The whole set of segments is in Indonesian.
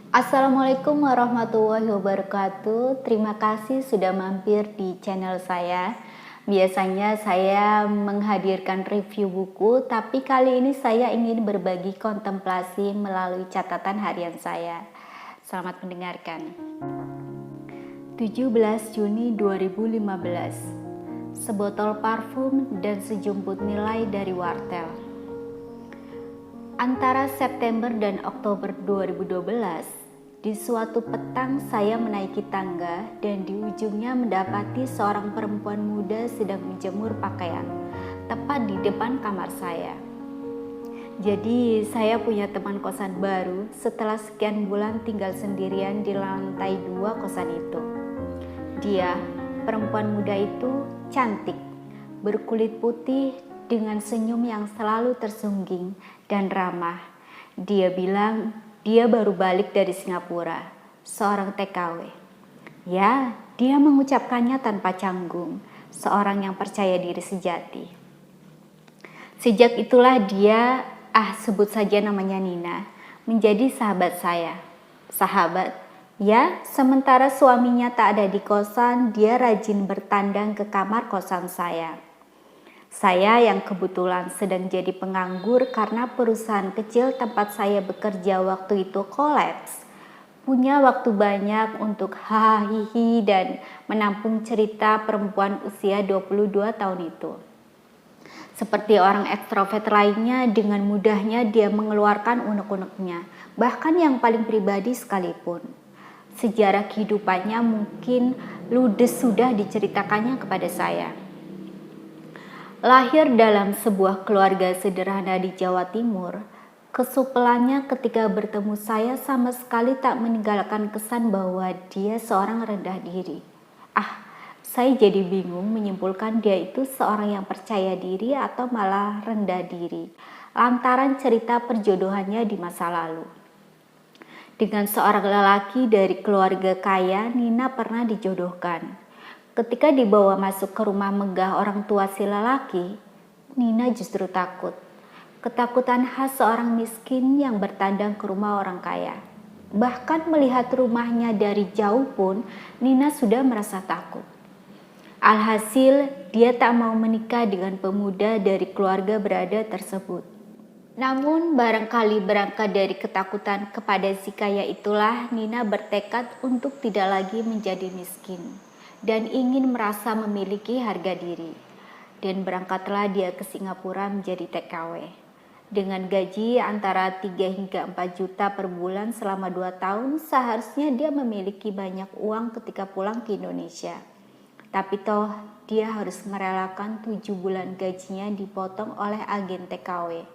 Assalamualaikum warahmatullahi wabarakatuh. Terima kasih sudah mampir di channel saya. Biasanya saya menghadirkan review buku, tapi kali ini saya ingin berbagi kontemplasi melalui catatan harian saya. Selamat mendengarkan. 17 Juni 2015. Sebotol parfum dan sejumput nilai dari wartel. Antara September dan Oktober 2012, di suatu petang saya menaiki tangga dan di ujungnya mendapati seorang perempuan muda sedang menjemur pakaian, tepat di depan kamar saya. Jadi saya punya teman kosan baru setelah sekian bulan tinggal sendirian di lantai 2 kosan itu. Dia, perempuan muda itu, cantik, berkulit putih dengan senyum yang selalu tersungging dan ramah. Dia bilang dia baru balik dari Singapura, seorang TKW. Ya, dia mengucapkannya tanpa canggung, seorang yang percaya diri sejati. Sejak itulah dia, sebut saja namanya Nina, menjadi sahabat saya. Sahabat, ya, sementara suaminya tak ada di kosan, dia rajin bertandang ke kamar kosan saya. Saya yang kebetulan sedang jadi penganggur karena perusahaan kecil tempat saya bekerja waktu itu kolaps. Punya waktu banyak untuk hahihi dan menampung cerita perempuan usia 22 tahun itu. Seperti orang ekstrovert lainnya, dengan mudahnya dia mengeluarkan unek-uneknya, bahkan yang paling pribadi sekalipun. Sejarah kehidupannya mungkin ludes sudah diceritakannya kepada saya. Lahir dalam sebuah keluarga sederhana di Jawa Timur, kesupelannya ketika bertemu saya sama sekali tak meninggalkan kesan bahwa dia seorang rendah diri. Saya jadi bingung menyimpulkan dia itu seorang yang percaya diri atau malah rendah diri, lantaran cerita perjodohannya di masa lalu. Dengan seorang lelaki dari keluarga kaya, Nina pernah dijodohkan. Ketika dibawa masuk ke rumah megah orang tua si lelaki, Nina justru takut. Ketakutan khas seorang miskin yang bertandang ke rumah orang kaya. Bahkan melihat rumahnya dari jauh pun, Nina sudah merasa takut. Alhasil, dia tak mau menikah dengan pemuda dari keluarga berada tersebut. Namun, barangkali berangkat dari ketakutan kepada si kaya itulah, Nina bertekad untuk tidak lagi menjadi miskin dan ingin merasa memiliki harga diri. Dan berangkatlah dia ke Singapura menjadi TKW. Dengan gaji antara 3 hingga 4 juta per bulan selama 2 tahun, seharusnya dia memiliki banyak uang ketika pulang ke Indonesia. Tapi toh, dia harus merelakan 7 bulan gajinya dipotong oleh agen TKW.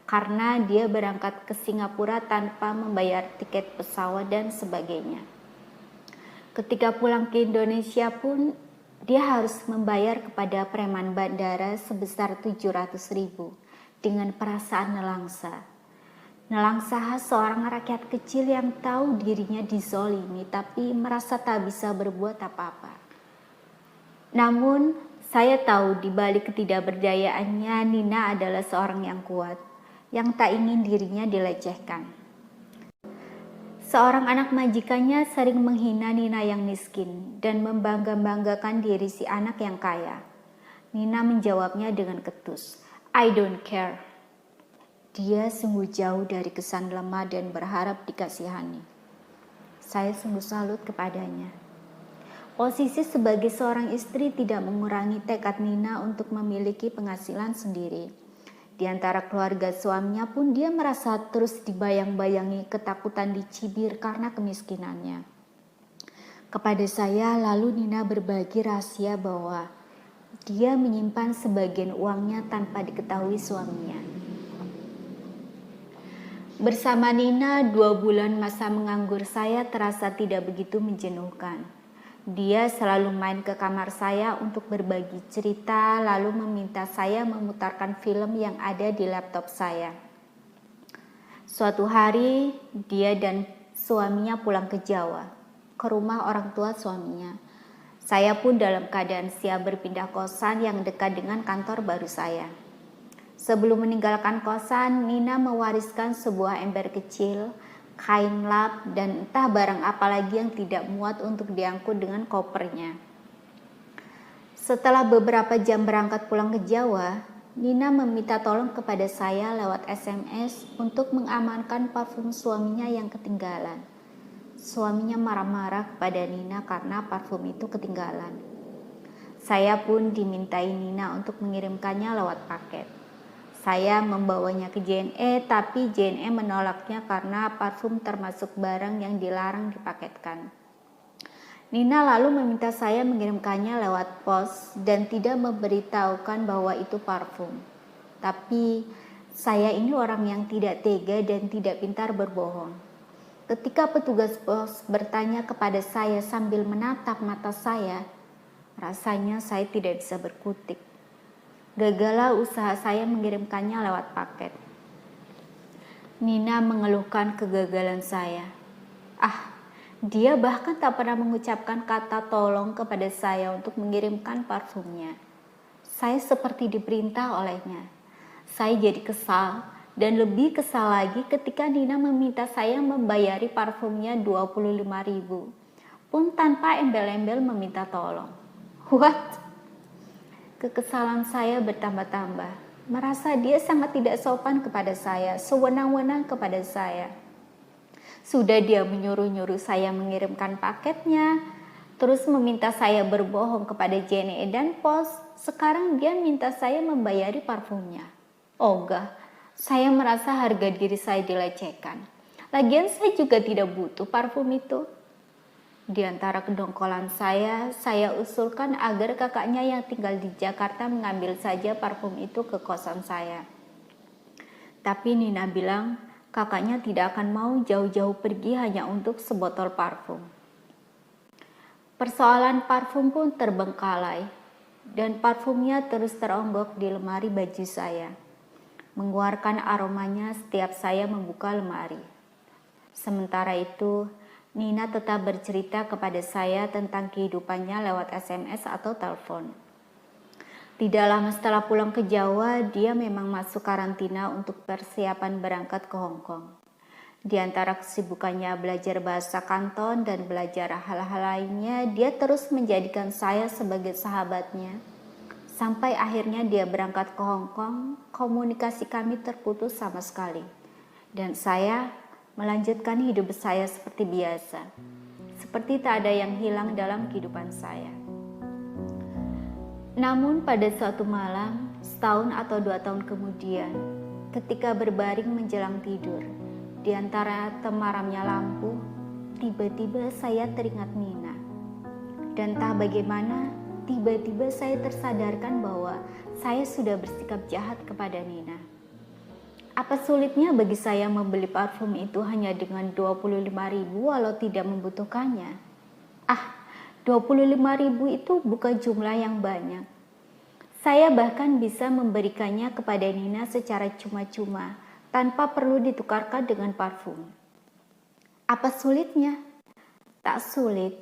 Karena dia berangkat ke Singapura tanpa membayar tiket pesawat dan sebagainya. Ketika pulang ke Indonesia pun, dia harus membayar kepada preman bandara sebesar 700.000 dengan perasaan nelangsa. Nelangsa seorang rakyat kecil yang tahu dirinya dizolimi tapi merasa tak bisa berbuat apa-apa. Namun, saya tahu di balik ketidakberdayaannya, Nina adalah seorang yang kuat, yang tak ingin dirinya dilecehkan. Seorang anak majikannya sering menghina Nina yang miskin dan membangga-banggakan diri si anak yang kaya. Nina menjawabnya dengan ketus, "I don't care." Dia sungguh jauh dari kesan lemah dan berharap dikasihani. Saya sungguh salut kepadanya. Posisi sebagai seorang istri tidak mengurangi tekad Nina untuk memiliki penghasilan sendiri. Di antara keluarga suaminya pun dia merasa terus dibayang-bayangi ketakutan dicibir karena kemiskinannya. Kepada saya lalu Nina berbagi rahasia bahwa dia menyimpan sebagian uangnya tanpa diketahui suaminya. Bersama Nina, 2 bulan masa menganggur saya terasa tidak begitu menjenuhkan. Dia selalu main ke kamar saya untuk berbagi cerita, lalu meminta saya memutarkan film yang ada di laptop saya. Suatu hari, dia dan suaminya pulang ke Jawa, ke rumah orang tua suaminya. Saya pun dalam keadaan siap berpindah kosan yang dekat dengan kantor baru saya. Sebelum meninggalkan kosan, Nina mewariskan sebuah ember kecil kain lap, dan entah barang apa lagi yang tidak muat untuk diangkut dengan kopernya. Setelah beberapa jam berangkat pulang ke Jawa, Nina meminta tolong kepada saya lewat SMS untuk mengamankan parfum suaminya yang ketinggalan. Suaminya marah-marah kepada Nina karena parfum itu ketinggalan. Saya pun dimintai Nina untuk mengirimkannya lewat paket. Saya membawanya ke JNE, tapi JNE menolaknya karena parfum termasuk barang yang dilarang dipaketkan. Nina lalu meminta saya mengirimkannya lewat pos dan tidak memberitahukan bahwa itu parfum. Tapi saya ini orang yang tidak tega dan tidak pintar berbohong. Ketika petugas pos bertanya kepada saya sambil menatap mata saya, rasanya saya tidak bisa berkutik. Gagallah usaha saya mengirimkannya lewat paket. Nina mengeluhkan kegagalan saya. Dia bahkan tak pernah mengucapkan kata tolong kepada saya untuk mengirimkan parfumnya. Saya seperti diperintah olehnya. Saya jadi kesal dan lebih kesal lagi ketika Nina meminta saya membayari parfumnya 25.000 pun tanpa embel-embel meminta tolong. What? Kekesalan saya bertambah-tambah, merasa dia sangat tidak sopan kepada saya, sewenang-wenang kepada saya. Sudah dia menyuruh-nyuruh saya mengirimkan paketnya, terus meminta saya berbohong kepada JNE dan pos, sekarang dia minta saya membayari parfumnya. Ogah, saya merasa harga diri saya dilecehkan. Lagian saya juga tidak butuh parfum itu. Di antara kedongkolan saya usulkan agar kakaknya yang tinggal di Jakarta mengambil saja parfum itu ke kosan saya. Tapi Nina bilang kakaknya tidak akan mau jauh-jauh pergi hanya untuk sebotol parfum. Persoalan parfum pun terbengkalai dan parfumnya terus teronggok di lemari baju saya, mengeluarkan aromanya setiap saya membuka lemari. Sementara itu, Nina tetap bercerita kepada saya tentang kehidupannya lewat SMS atau telepon. Tidak lama setelah pulang ke Jawa, dia memang masuk karantina untuk persiapan berangkat ke Hong Kong. Di antara kesibukannya belajar bahasa Kanton dan belajar hal-hal lainnya, dia terus menjadikan saya sebagai sahabatnya. Sampai akhirnya dia berangkat ke Hong Kong, komunikasi kami terputus sama sekali. Dan saya melanjutkan hidup saya seperti biasa, seperti tak ada yang hilang dalam kehidupan saya. Namun pada suatu malam, setahun atau 2 tahun kemudian, ketika berbaring menjelang tidur, di antara temaramnya lampu, tiba-tiba saya teringat Nina. Dan tak bagaimana, tiba-tiba saya tersadarkan bahwa saya sudah bersikap jahat kepada Nina. Apa sulitnya bagi saya membeli parfum itu hanya dengan 25.000 walau tidak membutuhkannya? 25.000 itu bukan jumlah yang banyak. Saya bahkan bisa memberikannya kepada Nina secara cuma-cuma, tanpa perlu ditukarkan dengan parfum. Apa sulitnya? Tak sulit.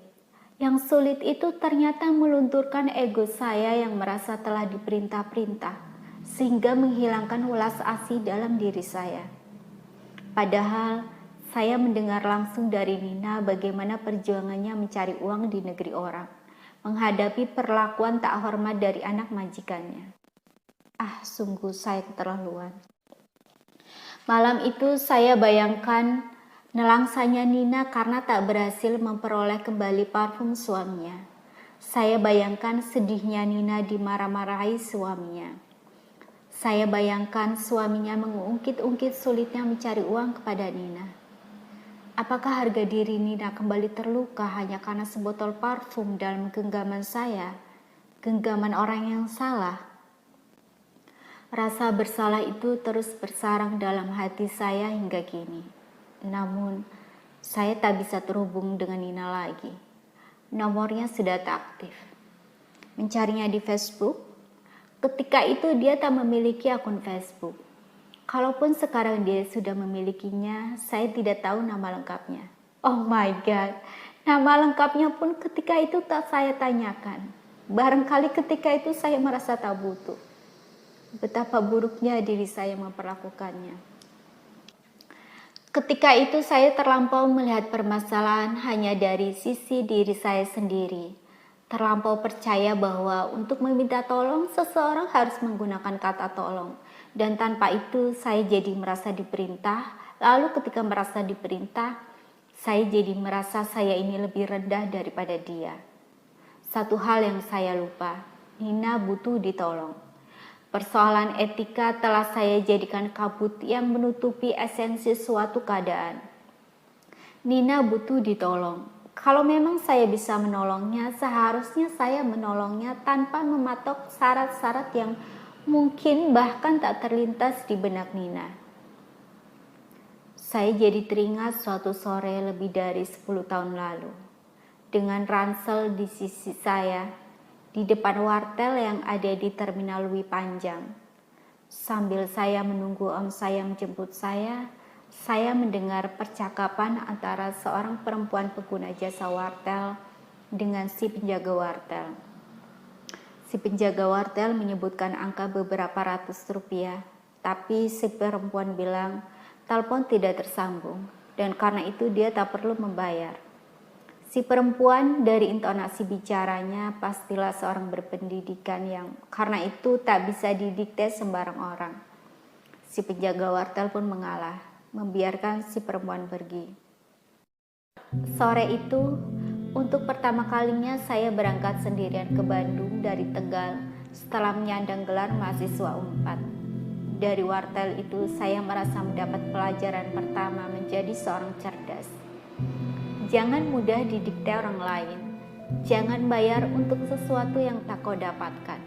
Yang sulit itu ternyata melunturkan ego saya yang merasa telah diperintah-perintah, sehingga menghilangkan welas asih dalam diri saya. Padahal saya mendengar langsung dari Nina bagaimana perjuangannya mencari uang di negeri orang, menghadapi perlakuan tak hormat dari anak majikannya. Sungguh saya keterlaluan. Malam itu saya bayangkan nelangsanya Nina karena tak berhasil memperoleh kembali parfum suaminya. Saya bayangkan sedihnya Nina dimarah-marahi suaminya. Saya bayangkan suaminya mengungkit-ungkit sulitnya mencari uang kepada Nina. Apakah harga diri Nina kembali terluka hanya karena sebotol parfum dalam genggaman saya? Genggaman orang yang salah? Rasa bersalah itu terus bersarang dalam hati saya hingga kini. Namun, saya tak bisa terhubung dengan Nina lagi. Nomornya sudah tak aktif. Mencarinya di Facebook. Ketika itu dia tak memiliki akun Facebook. Kalaupun sekarang dia sudah memilikinya, saya tidak tahu nama lengkapnya. Oh my God, nama lengkapnya pun ketika itu tak saya tanyakan. Barangkali ketika itu saya merasa tak butuh. Betapa buruknya diri saya memperlakukannya. Ketika itu saya terlampau melihat permasalahan hanya dari sisi diri saya sendiri. Terlampau percaya bahwa untuk meminta tolong seseorang harus menggunakan kata tolong. Dan tanpa itu saya jadi merasa diperintah. Lalu ketika merasa diperintah, saya jadi merasa saya ini lebih rendah daripada dia. Satu hal yang saya lupa, Nina butuh ditolong. Persoalan etika telah saya jadikan kabut yang menutupi esensi suatu keadaan. Nina butuh ditolong. Kalau memang saya bisa menolongnya, seharusnya saya menolongnya tanpa mematok syarat-syarat yang mungkin bahkan tak terlintas di benak Nina. Saya jadi teringat suatu sore lebih dari 10 tahun lalu. Dengan ransel di sisi saya, di depan wartel yang ada di Terminal Lewi Panjang. Sambil saya menunggu om saya menjemput saya mendengar percakapan antara seorang perempuan pengguna jasa wartel dengan si penjaga wartel. Si penjaga wartel menyebutkan angka beberapa ratus rupiah, tapi si perempuan bilang telepon tidak tersambung dan karena itu dia tak perlu membayar. Si perempuan dari intonasi bicaranya pastilah seorang berpendidikan yang karena itu tak bisa didikte sembarang orang. Si penjaga wartel pun mengalah, membiarkan si perempuan pergi. Sore itu, untuk pertama kalinya saya berangkat sendirian ke Bandung dari Tegal setelah menyandang gelar mahasiswa Unpad. Dari wartel itu saya merasa mendapat pelajaran pertama menjadi seorang cerdas. Jangan mudah didikte orang lain. Jangan bayar untuk sesuatu yang tak kau dapatkan.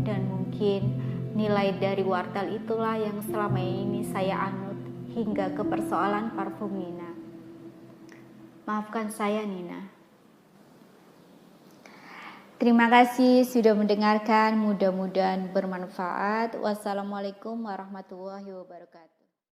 Dan mungkin nilai dari wartel itulah yang selama ini saya anut hingga ke persoalan parfum Nina. Maafkan saya, Nina. Terima kasih sudah mendengarkan. Mudah-mudahan bermanfaat. Wassalamualaikum warahmatullahi wabarakatuh.